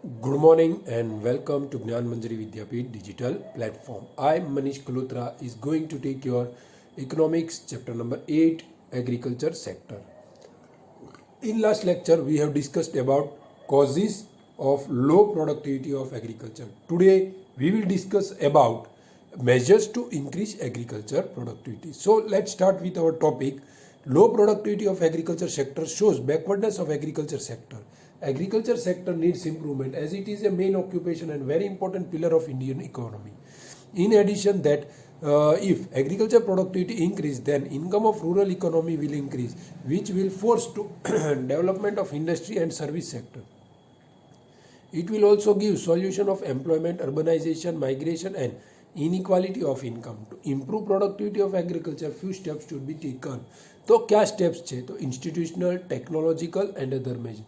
Good morning and welcome to Gnan Manjari Vidyapeeth digital platform. I, Manish Kulutra, is going to take your economics chapter number 8, agriculture sector. In last lecture, we have discussed about causes of low productivity of agriculture. Today, we will discuss about measures to increase agriculture productivity. So, let's start with our topic. Low productivity of agriculture sector shows backwardness of agriculture sector. Agriculture sector needs improvement as it is a main occupation and very important pillar of Indian economy. In addition that if agriculture productivity increase, then income of rural economy will increase, which will force to development of industry and service sector. It will also give solution of employment, urbanization, migration and inequality of income. To improve productivity of agriculture, few steps should be taken. તો કયા steps છે? તો institutional, technological and other measure.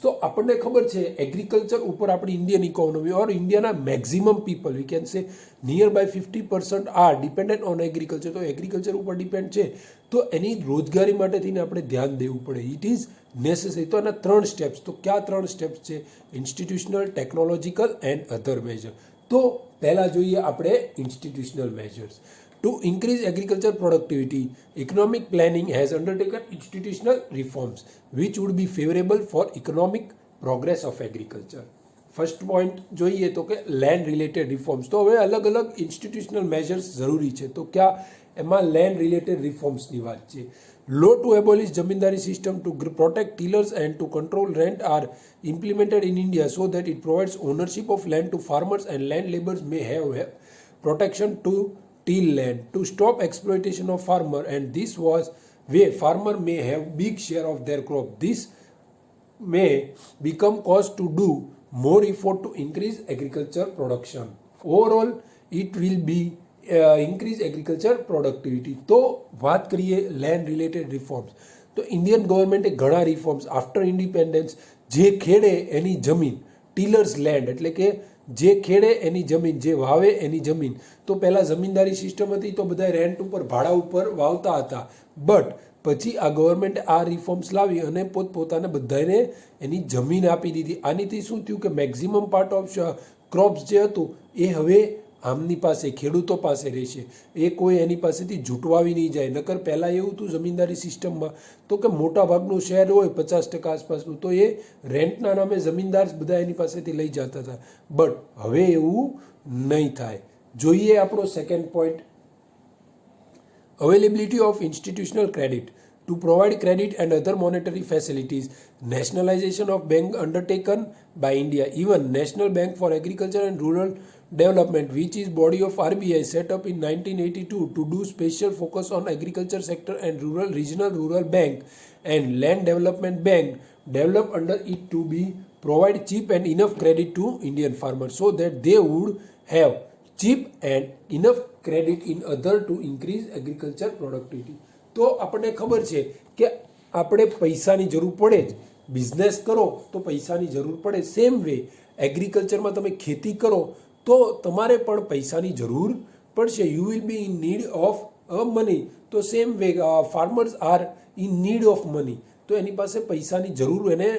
તો આપણને ખબર છે agriculture ઉપર આપણી ઇન્ડિયન ઇકોનોમી ઓર ઇન્ડિયાના maximum people we can say near by 50% are dependent on agriculture. તો એગ્રીકલ્ચર ઉપર ડિપેન્ડ છે તો એની રોજગારી માટે થઈને આપણે ધ્યાન દેવું પડે. It is necessary. તો એના ત્રણ સ્ટેપ્સ. તો કયા ત્રણ સ્ટેપ્સ છે? Institutional, technological and other measure. તો પહેલાં જોઈએ આપણે institutional measures. To increase agriculture productivity, economic planning has undertaken institutional reforms which would be favorable for economic progress of agriculture. First point જોઈએ તો કે લેન્ડ રિલેટેડ રિફોર્મ્સ. તો હવે અલગ અલગ ઇન્સ્ટિટ્યુશનલ મેજર્સ જરૂરી છે. તો ક્યાં એમાં લેન્ડ રિલેટેડ રિફોર્મ્સની વાત છે. Law to abolish zamindari system to protect tillers and to control rent are implemented in India so that it provides ownership of land to farmers and land laborers may have protection to till land to stop exploitation of farmer, and this was where farmer may have big share of their crop. This may become cause to do more effort to increase agriculture production. Overall it will be increase agriculture productivity. તો વાત કરીએ land related reforms. તો Indian ગવર્મેન્ટે ઘણા reforms after independence જે ખેડે એની જમીન ટીલર્સ land એટલે કે જે ખેડે એની જમીન, જે વાવે એની જમીન. તો પહેલાં જમીનદારી સિસ્ટમ હતી તો બધા રેન્ટ ઉપર ભાડા ઉપર વાવતા હતા. બટ પછી આ ગવર્મેન્ટે આ રિફોર્મ્સ લાવી અને પોતપોતાને બધાને એની જમીન આપી દીધી. આનીથી શું થયું કે મેક્ઝિમમ પાર્ટ ઓફ ક્રોપ્સ જે હતું એ હવે આમની પાસે ખેડૂતો પાસે રહેશે. એ કોઈ એની પાસેથી જૂટવાવી નહીં જાય. નકર પહેલાં એવું હતું જમીનદારી સિસ્ટમમાં તો કે મોટા ભાગનું શહેર હોય 50% આસપાસનું તો એ રેન્ટના નામે જમીનદાર બધા એની પાસેથી લઈ જતા હતા. બટ હવે એવું નહીં થાય. જોઈએ આપણો second point, availability of institutional credit to provide credit and other monetary facilities. Nationalization of bank undertaken by India. Even National Bank for Agriculture and Rural Development, which is body of RBI, set up in 1982 to do special focus on agriculture sector, and regional rural bank and land development bank developed under it to be provide cheap and enough credit to Indian farmers so that they would have cheap and enough credit in other to increase agriculture productivity. તો આપણને ખબર છે કે આપણે પૈસાની જરૂર પડે જ. બિઝનેસ કરો તો પૈસાની જરૂર પડે. સેમ વે એગ્રીકલ્ચરમાં તમે ખેતી કરો તો તમારે પણ પૈસાની જરૂર પડશે. You will be in need of money. તો same way farmers are in need of money. તો એની પાસે પૈસાની જરૂર એને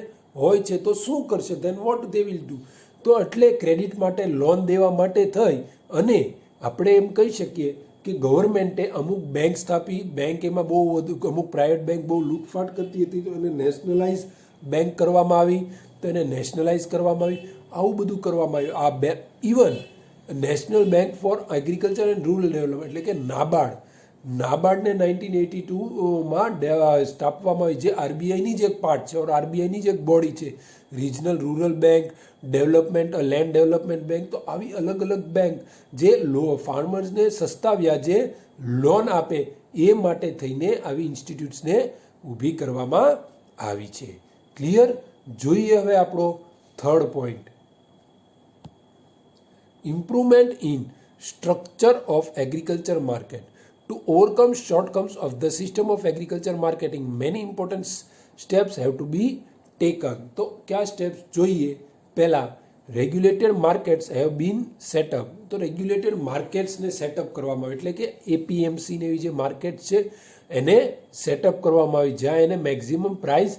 હોય છે તો શું કરશે? Then what they will do? તો એટલે ક્રેડિટ માટે લોન દેવા માટે થઈ અને આપણે એમ કહી શકીએ કે ગવર્મેન્ટે અમુક બેંક સ્થાપી. બેંક એમાં બહુ વધુ અમુક પ્રાઇવેટ બેંક બહુ લૂંટફાટ કરતી હતી તો એને નેશનલાઇઝ બેંક કરવામાં આવી. તો એને નેશનલાઇઝ કરવામાં આવી. આવું બધું કરવામાં આવ્યું. આ even national bank four agriculture and rural development એટલે કે નાબાર્ડને 1982માં સ્થાપવામાં આવી, જે આરબીઆઈની જ એક પાર્ટ છે ઓર આરબીઆઈની જ એક બોડી છે. Regional rural bank, development land development bank. તો આવી અલગ અલગ બેંક જે ફાર્મર્સને સસ્તા વ્યાજે લોન આપે એ માટે થઈને આવી ઇન્સ્ટિટ્યૂટ્સને ઊભી કરવામાં આવી છે. ક્લિયર? જોઈએ હવે આપણો third point, improvement in structure of agriculture market. To overcome shortcomings of the system of agriculture marketing, many important steps have to be taken. તો કયા સ્ટેપ્સ જોઈએ? પહેલા regulated markets have been setup. તો regulated માર્કેટ્સને setup કરવામાં આવે એટલે કે APMC ને એવી જે માર્કેટ છે એને સેટઅપ કરવામાં આવી જ્યાં એને મેક્ઝિમમ પ્રાઇસ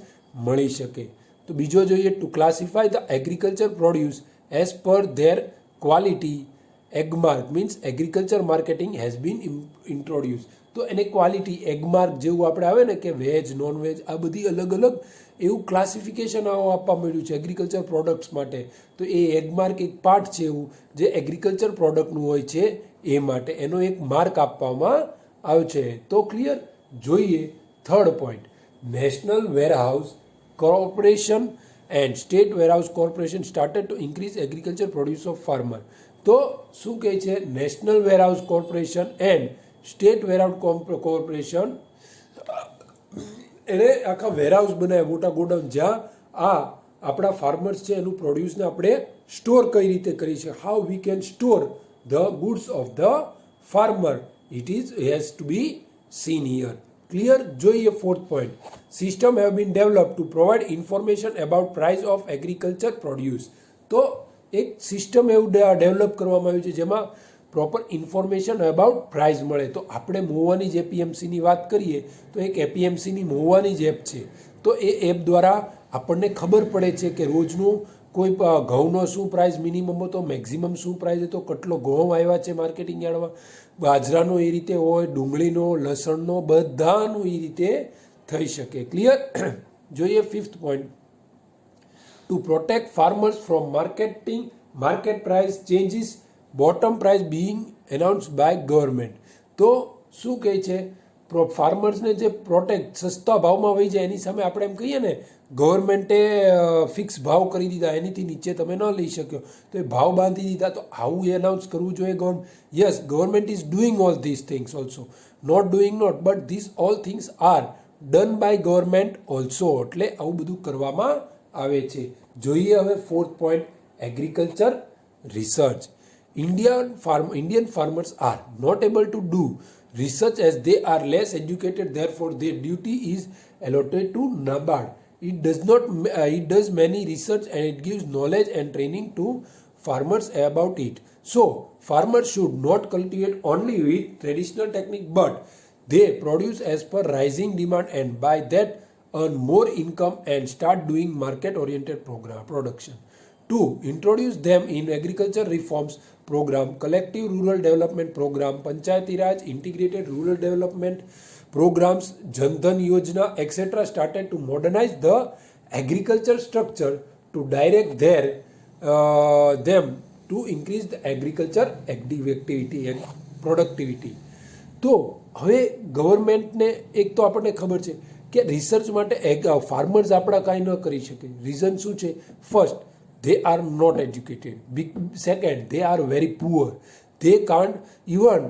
મળી શકે. તો બીજો જોઈએ, to classify the agriculture produce as per their quality, Agmark means agriculture marketing has been introduce. તો એને ક્વોલિટી એગમાર્ક જેવું આપણે આવે ને કે વેજ નોન વેજ આ બધી અલગ અલગ એવું ક્લાસિફિકેશન આપવા મળ્યું છે એગ્રીકલ્ચર પ્રોડક્ટ્સ માટે. તો એ એગમાર્ક એક પાર્ટ છે એવું જે એગ્રીકલ્ચર પ્રોડક્ટનું હોય છે એ માટે એનો એક માર્ક આપવામાં આવે છે. તો ક્લિયર. જોઈએ third point, national warehouse corporation and state warehouse corporation started to increase agriculture produce of farmer. તો શું કહે છે, national warehouse corporation and state warehouse corporation એને આખા વેરહાઉસ બનાવ્યા, મોટા ગોડાઉન, જ્યાં આપણા ફાર્મર્સ છે એનું પ્રોડ્યુસને આપણે સ્ટોર કઈ રીતે કરી છે, how we can store the goods of the farmer, it is has to be seen here. Clear. જોઈએ fourth point, system have been develop to provide information about price of agriculture produce. તો એક system એવું develop કરવામાં આવ્યું છે જેમાં proper information about price મળે. તો આપણે મહુવાની જ એપીએમસીની વાત કરીએ તો એક એપીએમસીની મહુવાની જ એપ છે. તો એ એપ દ્વારા આપણને ખબર પડે છે કે રોજનું કોઈ ઘઉંનો શું પ્રાઇસ મિનિમમ હતો, મેક્ઝિમમ શું પ્રાઇસ હતો, કેટલો ઘઉં આવ્યા છે માર્કેટિંગ યાર્ડમાં, બાજરાનો એ રીતે હોય, ડુંગળીનો, લસણનો, બધાનું એ રીતે થઈ શકે. ક્લિયર. જોઈએ fifth point, to protect farmers from market price changes, bottom price being announce by government. તો શું કહે છે, ફાર્મર્સને જે પ્રોટેક્ટ સસ્તા ભાવમાં વહી જાય એની સામે આપણે એમ કહીએ ને ગવર્મેન્ટે ફિક્સ ભાવ કરી દીધા, એનીથી નીચે તમે ન લઈ શક્યો તો એ ભાવ બાંધી દીધા. તો આવું એનાઉન્સ કરવું જોઈએ government. Yes, government is doing all this things also, not doing not, but this all things are done by government also. એટલે આવું બધું કરવામાં આવે છે. જોઈએ હવે fourth point, agriculture research. Indian farmers are not able to do research as they are less educated, therefore their duty is allotted to NABARD. It does many research and it gives knowledge and training to farmers about it. So farmers should not cultivate only with traditional technique, but they produce as per rising demand and by that earn more income and start doing market oriented production. 2. Introduce them in agriculture reforms program, collective rural development program, Panchayati Raj, integrated rural development programs, Jan Dhan Yojana, etc. started to modernize the agriculture structure to direct them to increase the agriculture activity and productivity. તો હવે ગવર્મેન્ટને એક તો આપણને ખબર છે કે research માટે farmers આપણા કાંઈ ન કરી શકે. રીઝન શું છે? First, they are not educated. Second, they are very poor. They can't even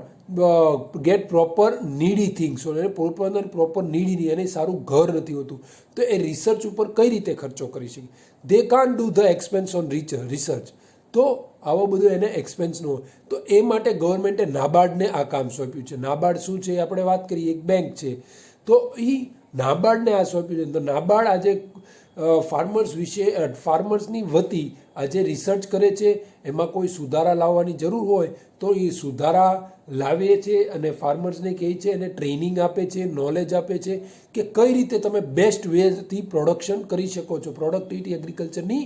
get proper needy things. proper needy નહીં, એને સારું ઘર નથી હોતું. તો એ રિસર્ચ ઉપર કઈ રીતે ખર્ચો કરી શકે? they can't do the expense on research. તો આવો બધો એને એક્સપેન્સ ન હોય. તો એ માટે ગવર્મેન્ટે નાબાર્ડને આ કામ સોંપ્યું છે. નાબાર્ડ શું છે આપણે વાત કરીએ, એક બેંક છે. તો એ નાબાર્ડને આ સોંપ્યું છે. તો નાબાર્ડ આજે ફાર્મર્સની વતી આજે રિસર્ચ કરે છે. એમાં કોઈ સુધારા લાવવાની જરૂર હોય તો એ સુધારા લાવે છે અને ફાર્મર્સને કહે છે, એને ટ્રેનિંગ આપે છે, નોલેજ આપે છે કે કઈ રીતે તમે બેસ્ટ વેથી પ્રોડક્શન કરી શકો છો, પ્રોડક્ટિવિટી એગ્રીકલ્ચરની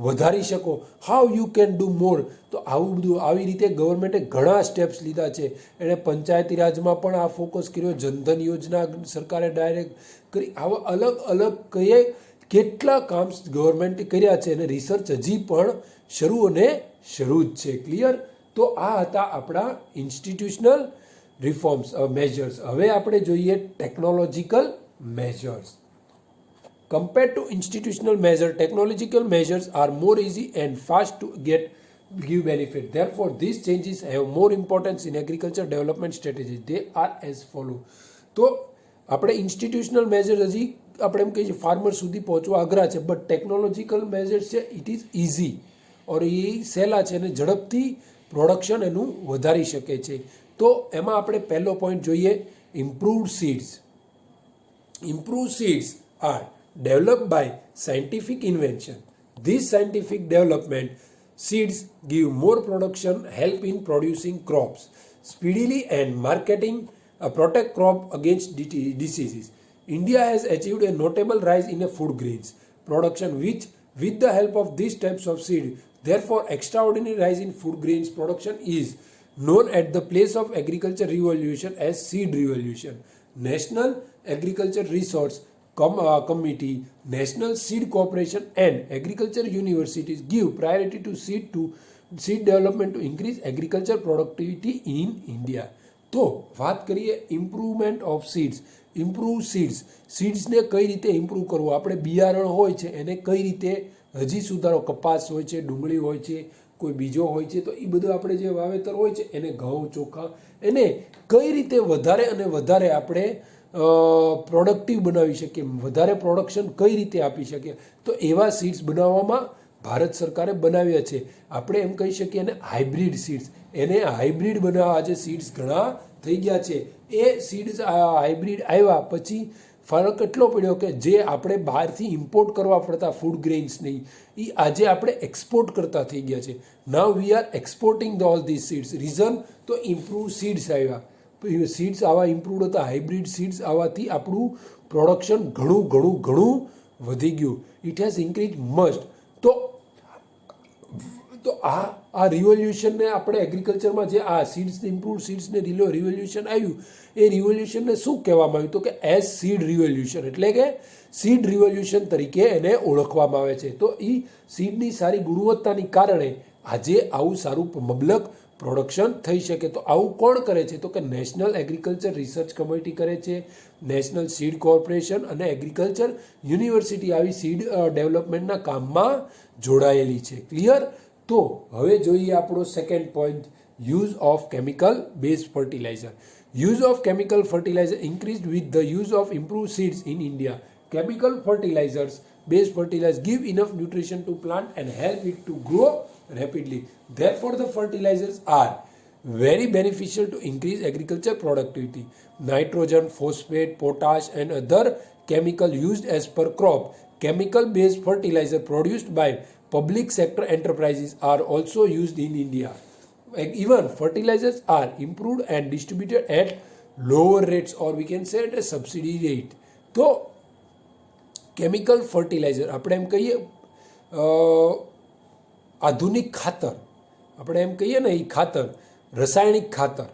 વધારી શકો, હાઉ યુ કેન ડુ મોર. તો આવું બધું આવી રીતે ગવર્મેન્ટે ઘણા સ્ટેપ્સ લીધા છે. એણે પંચાયતી રાજમાં પણ આ ફોકસ કર્યો, જનધન યોજના સરકારે ડાયરેક્ટ કરી. આવા અલગ અલગ કહીએ કેટલા કામ ગવર્મેન્ટે કર્યા છે અને રિસર્ચ હજી પણ શરૂ જ છે. ક્લિયર. તો આ હતા આપણા ઇન્સ્ટિટ્યુશનલ રિફોર્મ્સ મેજર્સ. હવે આપણે જોઈએ technological measures. Compared to institutional measures, technological measures are more easy and fast to give benefit. Therefore, these changes have more importance in agriculture development strategies. They are as follow. તો આપણે institutional major હજી આપણે એમ કહીએ farmer સુધી પહોંચવા અઘરા છે, બટ ટેકનોલોજીકલ મેજર્સ છે ઇટ ઇઝ ઇઝી ઓર એ સહેલા છે અને ઝડપથી પ્રોડક્શન એનું વધારી શકે છે. તો એમાં આપણે પહેલો પોઈન્ટ જોઈએ, improved seeds. Improved seeds are developed by scientific invention. This scientific development seeds give more production, help in producing crops speedily and marketing, protect crop against diseases. India has achieved a notable rise in food grains production which with the help of these types of seed. Therefore, extraordinary rise in food grains production is known at the place of agriculture revolution as seed revolution. National Agriculture Resource Committee, National Seed Corporation and agriculture universities give priority to seed development to increase agriculture productivity in India. તો વાત કરીએ improvement of seeds. Improve સીડ્સને કઈ રીતે improve કરવું, આપણે બિયારણ હોય છે એને કઈ રીતે હજી સુધારો, કપાસ હોય છે, ડુંગળી હોય છે, કોઈ બીજો હોય છે, તો એ બધું આપણે જે વાવેતર હોય છે એને ઘઉં, ચોખા, એને કઈ રીતે વધારે અને વધારે આપણે પ્રોડક્ટિવ બનાવી શકીએ, વધારે પ્રોડક્શન કઈ રીતે આપી શકીએ, તો એવા સીડ્સ બનાવવામાં ભારત સરકારે બનાવ્યા છે. આપણે એમ કહી શકીએ એને હાઇબ્રિડ સીડ્સ. એને હાઇબ્રિડ બનાવવા આજે સીડ્સ ઘણા થઈ ગયા છે. એ સીડ્સ હાઇબ્રિડ આવ્યા પછી ફરક એટલો પડ્યો કે જે આપણે બહારથી ઇમ્પોર્ટ કરવા પડતા ફૂડ ગ્રેઇન્સ નહીં, એ આજે આપણે એક્સપોર્ટ કરતા થઈ ગયા છે. Now we are exporting all this seeds. Reason તો ઇમ્પ્રૂવ સીડ્સ આવ્યા. સીડ્સ આવા ઇમ્પ્રૂવડ હતા, હાઇબ્રિડ સીડ્સ આવવાથી આપણું પ્રોડક્શન ઘણું વધી ગયું. It has increase must. તો આ રિવોલ્યુશનને આપણે એગ્રીકલ્ચરમાં જે આ સીડ્સ ઇમ્પ્રૂવ સીડ્સને રિવોલ્યુશન આવ્યું, એ રિવોલ્યુશનને શું કહેવામાં આવ્યું? તો કે એઝ સીડ રિવોલ્યુશન, એટલે કે સીડ રિવોલ્યુશન તરીકે એને ઓળખવામાં આવે છે. તો એ સીડની સારી ગુણવત્તાની કારણે આજે આવું સારું મબલક પ્રોડક્શન થઈ શકે. તો આવું કોણ કરે છે? તો કે નેશનલ એગ્રીકલ્ચર રિસર્ચ કમિટી કરે છે, નેશનલ સીડ કોર્પોરેશન અને એગ્રીકલ્ચર યુનિવર્સિટી આવી સીડ ડેવલપમેન્ટના કામમાં જોડાયેલી છે. ક્લિયર? તો હવે જોઈએ આપણો second point, use of chemical base fertilizer. Use of chemical fertilizer increased with the use of improve seeds in India. Chemical fertilizers, based fertilizers give enough nutrition to plant and help it to grow rapidly. Therefore, the fertilizers are very beneficial to increase agriculture productivity. Nitrogen, phosphate, potash and other chemical used as per crop. Chemical based fertilizer produced by public sector enterprises are also used in India. Even fertilizers are improved and distributed at lower rates, or we can say at a subsidy rate. So chemical fertilizer આપણે એમ કહીએ આધુનિક ખાતર, આપણે એમ કહીએ ને એ ખાતર, રાસાયણિક ખાતર,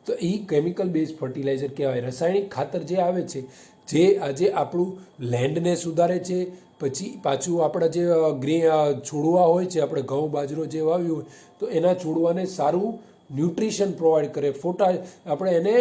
તો એ કેમિકલ બેઝ ફર્ટિલાઇઝર કહેવાય. રાસાયણિક ખાતર જે આવે છે, જે આજે આપણું લેન્ડને સુધારે છે, પછી પાછું આપણા જે છોડવા હોય છે, આપણે ઘઉં બાજરો જે વાવ્યું હોય તો એના છોડવાને સારું ન્યુટ્રિશન પ્રોવાઈડ કરે. આપણે એને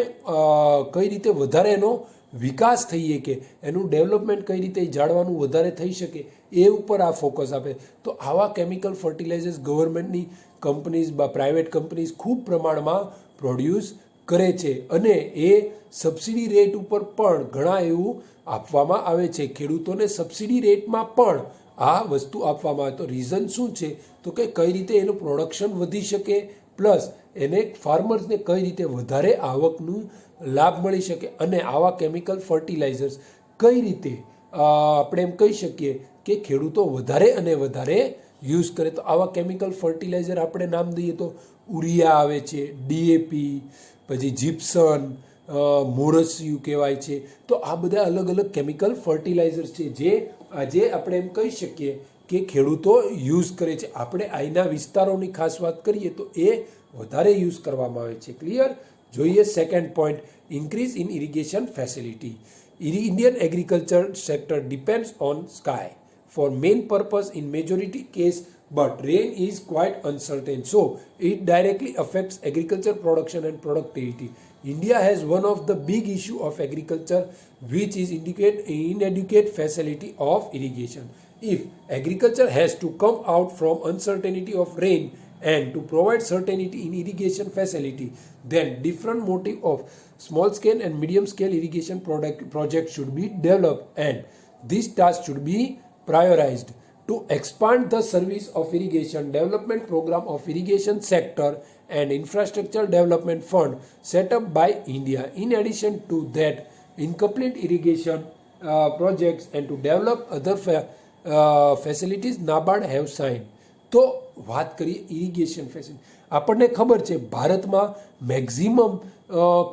કઈ રીતે વધારે એનો વિકાસ થઈ શકે, એનું ડેવલપમેન્ટ કઈ રીતે જાળવાનું વધારે થઈ શકે, એ ઉપર આ ફોકસ આપે. તો આવા કેમિકલ ફર્ટિલાઇઝર્સ ગવર્મેન્ટની કંપનીઝ પ્રાઇવેટ કંપનીઝ ખૂબ પ્રમાણમાં પ્રોડ્યુસ કરે છે અને એ સબસિડી રેટ ઉપર પણ ઘણા એવું આપવામાં આવે છે. ખેડૂતોને સબસિડી રેટમાં પણ આ વસ્તુ આપવામાં આવે. તો રીઝન શું છે? તો કે કઈ રીતે એનું પ્રોડક્શન વધી શકે, પ્લસ એને ફાર્મર્સને કઈ રીતે વધારે આવકનું લાભ મળી શકે, અને આવા કેમિકલ ફર્ટિલાઇઝર્સ કઈ રીતે આપણે એમ કહી શકીએ કે ખેડૂતો વધારે અને વધારે યુઝ કરે. તો આવા કેમિકલ ફર્ટિલાઇઝર આપણે નામ દઈએ તો ઉરિયા આવે છે, ડીએપી, પછી જીપ્સન, મોરસિયું કહેવાય છે. તો આ બધા અલગ અલગ કેમિકલ ફર્ટિલાઇઝર્સ છે જે આજે આપણે એમ કહી શકીએ કે ખેડૂતો યુઝ કરે છે. આપણે અહીંના વિસ્તારોની ખાસ વાત કરીએ તો એ વધારે યુઝ કરવામાં આવે છે. ક્લિયર? જોઈએ second point, increase in irrigation facility. Indian agriculture sector depends on sky for main purpose in majority case, but rain is quite uncertain, so it directly affects agriculture production and productivity. India has one of the big issue of agriculture, which is inadequate facility of irrigation. If agriculture has to come out from uncertainty of rain and to provide certainty in irrigation facility, then different motive of small scale and medium scale irrigation project should be developed, and this task should be prioritized. To expand the service of irrigation, development program of irrigation sector and infrastructure development fund set up by India. In addition to that, incomplete irrigation projects and to develop other facilities NABARD have signed. તો વાત કરીએ irrigation facility. આપણને ખબર છે ભારતમાં maximum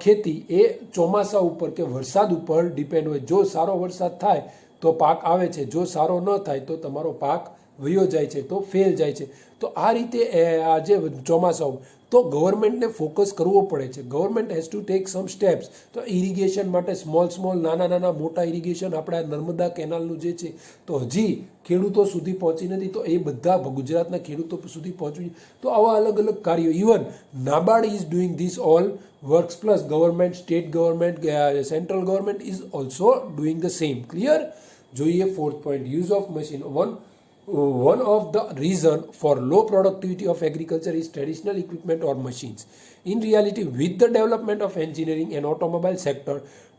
ખેતી એ ચોમાસા ઉપર કે વરસાદ ઉપર ડિપેન્ડ હોય. જો સારો વરસાદ થાય તો પાક આવે છે, જો સારો ન થાય તો તમારો પાક વયો જાય છે, તો ફેલ જાય છે. તો આ રીતે આ જે ચોમાસાઓ તો ગવર્મેન્ટને ફોકસ કરવો પડે છે. Government has to take sum steps. તો ઇરિગેશન માટે સ્મોલ નાના મોટા ઇરિગેશન આપણા નર્મદા કેનાલનું જે છે તો હજી ખેડૂતો સુધી પહોંચી નથી, તો એ બધા ગુજરાતના ખેડૂતો સુધી પહોંચવી. તો આવા અલગ અલગ કાર્યો, even NABARD is doing this all works, plus government, state government, central government is also doing the same. Clear? જોઈએ fourth point, use of machine. One of the reason for low productivity of agriculture is traditional equipment or machines. In reality, with the development of engineering and automobile sector,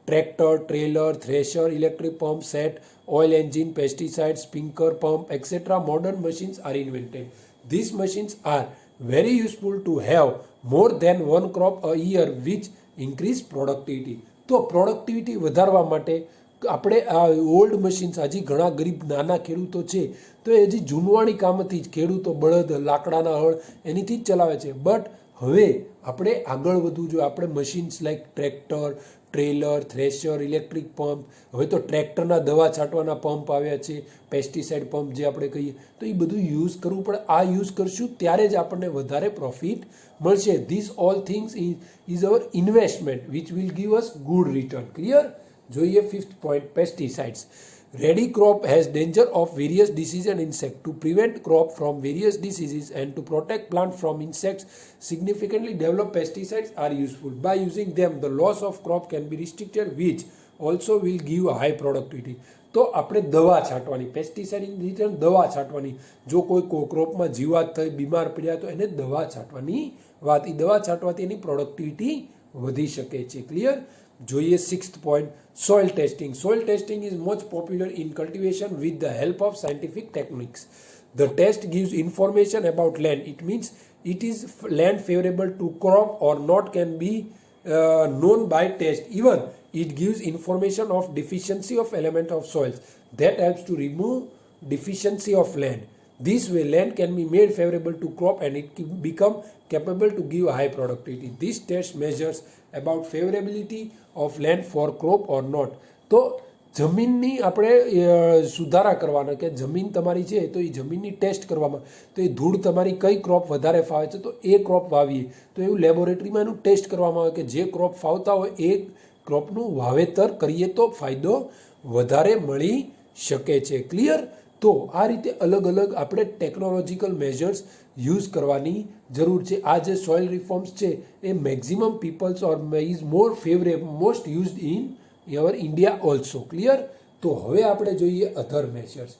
tractor, trailer, thresher, electric pump set, oil engine, pesticides, sprinkler pump, etc. modern machines are invented. These machines are very useful to have more than one crop a year, which increase productivity. તો productivity વધારવા માટે આપણે આ old machines, હજી ઘણા ગરીબ નાના ખેડૂતો છે તો એ હજી જૂનવાણી કામથી જ ખેડૂતો બળદ, લાકડાના હળ એનીથી જ ચલાવે છે. બટ હવે આપણે આગળ વધવું જોઈએ. આપણે machines like tractor, trailer, thresher, electric pump, હવે તો ટ્રેક્ટરના દવા છાંટવાના પંપ આવ્યા છે, પેસ્ટિસાઇડ પંપ જે આપણે કહીએ, તો એ બધું યુઝ કરવું પડે. આ યુઝ કરશું ત્યારે જ આપણને વધારે પ્રોફિટ મળશે. This all things is our investment which will give us good return. Clear? જોઈએ fifth point, pesticides. Ready crop has danger of various diseases and insects. To prevent crop from various diseases and to protect plant from insects, significantly developed pesticides are useful. By using them, the loss of crop can be restricted, which also will give high productivity. તો આપણે દવા છાંટવાની, pesticide in written દવા છાંટવાની. જો કોઈ ક્રોપમાં જીવાત થઈ, બીમાર પડ્યા તો એને દવા છાંટવાની વાત. એ દવા છાંટવાથી એની પ્રોડક્ટિવિટી વધી શકે છે. ક્લિયર? જોઈએ sixth point, soil testing. Soil testing is much popular in cultivation with the help of scientific techniques. The test gives information about land. It means it is land favorable to crop or not can be known by test. Even it gives information of deficiency of element of soils. That helps to remove deficiency of land. This way land can be made favorable to crop and it can become capable to give high productivity. This test measures about favorability of land for crop or not. તો જમીનની આપણે સુધારા કરવાના, કે જમીન તમારી છે તો એ જમીનની ટેસ્ટ કરવામાં, તો એ ધૂળ તમારી કઈ ક્રોપ વધારે ફાવે છે તો એ ક્રોપ વાવીએ. તો એવું લેબોરેટરીમાં એનું ટેસ્ટ કરવામાં આવે કે જે ક્રોપ ફાવતા હોય એ ક્રોપનું વાવેતર કરીએ તો ફાયદો વધારે મળી શકે છે. ક્લિયર? તો આ રીતે અલગ અલગ આપણે ટેકનોલોજીકલ મેજર્સ યુઝ કરવાની જરૂર છે. આ જે સોઇલ રિફોર્મ્સ છે એ maximum peoples or is more most used in our India also. Clear? તો હવે આપણે જોઈએ other measures.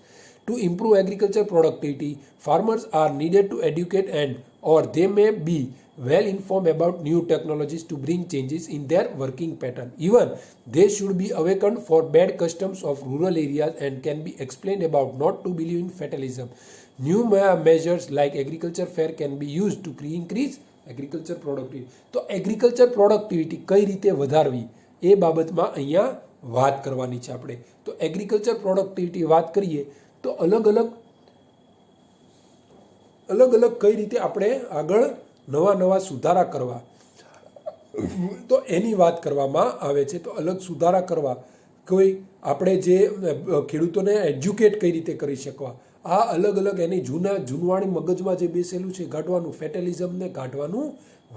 To improve agriculture productivity, farmers are needed to educate and or they may be well informed about new technologies to bring changes in their working pattern. Even they should be awakened for bad customs of rural areas and can be explained about not to believe in fatalism. New measures like agriculture fair can be used to increase agriculture productivity. તો agriculture productivity કઈ રીતે વધારવી એ બાબતમાં અહીંયા વાત કરવાની છે આપણે. તો એગ્રીકલ્ચર પ્રોડક્ટિવિટી વાત કરીએ તો અલગ અલગ કઈ રીતે આપણે આગળ નવા સુધારા કરવા, તો એની વાત કરવામાં આવે છે. તો અલગ સુધારા કરવા, કોઈ આપણે જે ખેડૂતોને એજ્યુકેટ કઈ રીતે કરી શકવા, આ અલગ એની જૂનવાણી મગજમાં જે બેસેલું છે કાઢવાનું, ફેટલિઝમને કાઢવાનું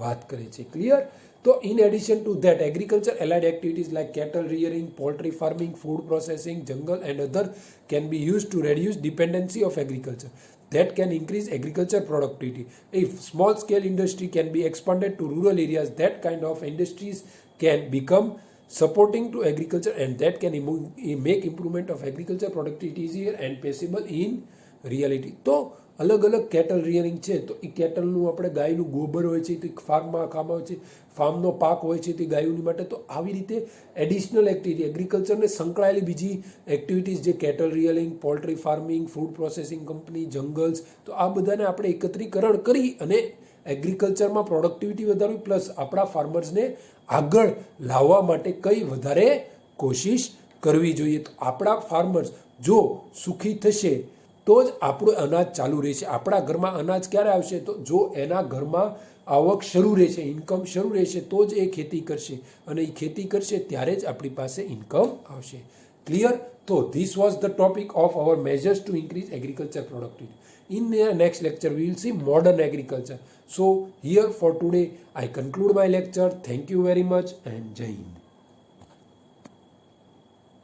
વાત કરે છે. ક્લિયર? તો in addition to that, agriculture allied activities like cattle rearing, poultry farming, food processing, jungle and other can be used to reduce dependency of agriculture. That can increase agriculture productivity. If small scale industry can be expanded to rural areas, that kind of industries can become supporting to agriculture and that can make improvement of agriculture productivity easier and possible in reality. તો અલગ cattle rearing છે તો એ કેટલનું આપણે ગાયનું ગોબર હોય છે તો ફાર્મમાં કામ આવે છે, ફાર્મનો પાક હોય છે તે ગાયોની માટે. તો આવી રીતે એડિશનલ એક્ટિવિટી, એગ્રીકલ્ચરને સંકળાયેલી બીજી એક્ટિવિટીઝ જે cattle rearing, poultry farming, food processing company, jungles, તો આ બધાને આપણે એકત્રીકરણ કરી અને એગ્રીકલ્ચરમાં પ્રોડક્ટિવિટી વધારવી, પ્લસ આપણા ફાર્મર્સને આગળ લાવવા માટે કઈ વધારે કોશિશ કરવી જોઈએ. તો આપણા ફાર્મર્સ જો સુખી થશે તો જ આપણું અનાજ ચાલુ રહેશે. આપણા ઘરમાં અનાજ ક્યારે આવશે? તો જો એના ઘરમાં આવક શરૂ રહેશે, ઇન્કમ શરૂ રહેશે તો જ એ ખેતી કરશે અને એ ખેતી કરશે ત્યારે જ આપણી પાસે ઇન્કમ આવશે. Clear? So this was the topic of our measures to increase agriculture productivity. In the next lecture, we will see modern agriculture. So here for today, I conclude my lecture. Thank you very much and Jai Hind.